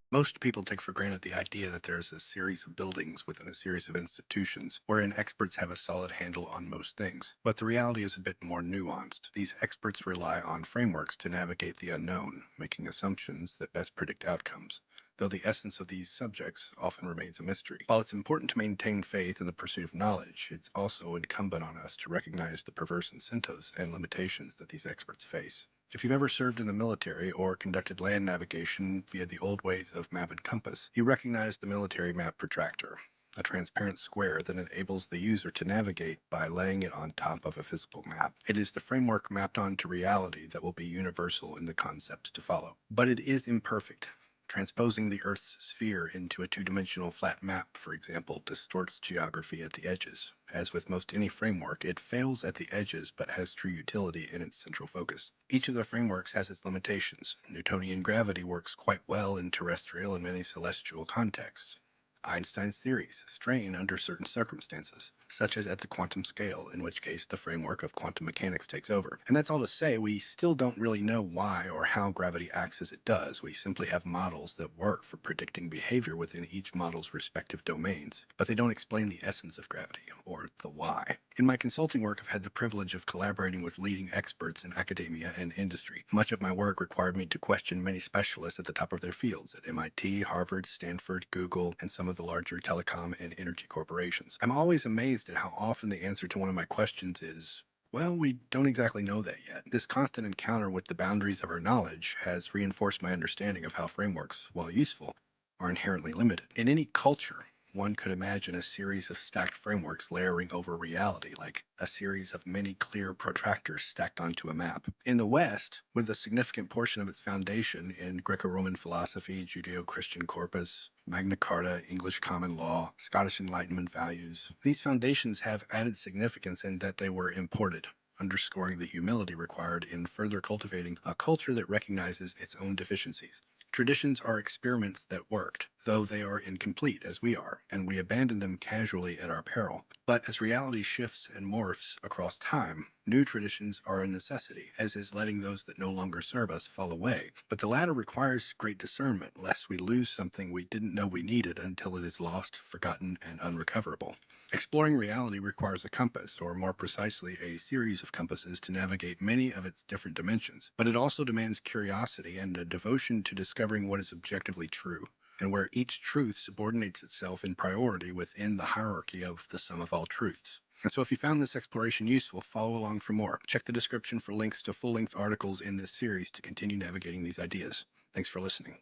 Most people take for granted the idea that there's a series of buildings within a series of institutions wherein experts have a solid handle on most things. But the reality is a bit more nuanced. These experts rely on frameworks to navigate the unknown, making assumptions that best predict outcomes, though the essence of these subjects often remains a mystery. While it's important to maintain faith in the pursuit of knowledge, it's also incumbent on us to recognize the perverse incentives and limitations that these experts face. If you've ever served in the military or conducted land navigation via the old ways of map and compass, you recognize the military map protractor, a transparent square that enables the user to navigate by laying it on top of a physical map. It is the framework mapped onto reality that will be universal in the concept to follow. But it is imperfect. Transposing the Earth's sphere into a two-dimensional flat map, for example, distorts geography at the edges. As with most any framework, it fails at the edges but has true utility in its central focus. Each of the frameworks has its limitations. Newtonian gravity works quite well in terrestrial and many celestial contexts. Einstein's theories strain under certain circumstances, such as at the quantum scale, in which case the framework of quantum mechanics takes over. And that's all to say, we still don't really know why or how gravity acts as it does. We simply have models that work for predicting behavior within each model's respective domains, but they don't explain the essence of gravity, or the why. In my consulting work, I've had the privilege of collaborating with leading experts in academia and industry. Much of my work required me to question many specialists at the top of their fields at MIT, Harvard, Stanford, Google, and some of the larger telecom and energy corporations. I'm always amazed at how often the answer to one of my questions is, well, we don't exactly know that yet. This constant encounter with the boundaries of our knowledge has reinforced my understanding of how frameworks, while useful, are inherently limited. In any culture, one could imagine a series of stacked frameworks layering over reality, like a series of many clear protractors stacked onto a map. In the West, with a significant portion of its foundation in Greco Roman philosophy, Judeo Christian corpus, Magna Carta, English common law, Scottish Enlightenment values, these foundations have added significance in that they were imported, underscoring the humility required in further cultivating a culture that recognizes its own deficiencies. Traditions are experiments that worked, though they are incomplete as we are, and we abandon them casually at our peril. But as reality shifts and morphs across time, new traditions are a necessity, as is letting those that no longer serve us fall away. But the latter requires great discernment, lest we lose something we didn't know we needed until it is lost, forgotten, and unrecoverable. Exploring reality requires a compass, or more precisely, a series of compasses to navigate many of its different dimensions. But it also demands curiosity and a devotion to discovering what is objectively true, and where each truth subordinates itself in priority within the hierarchy of the sum of all truths. And so if you found this exploration useful, follow along for more. Check the description for links to full-length articles in this series to continue navigating these ideas. Thanks for listening.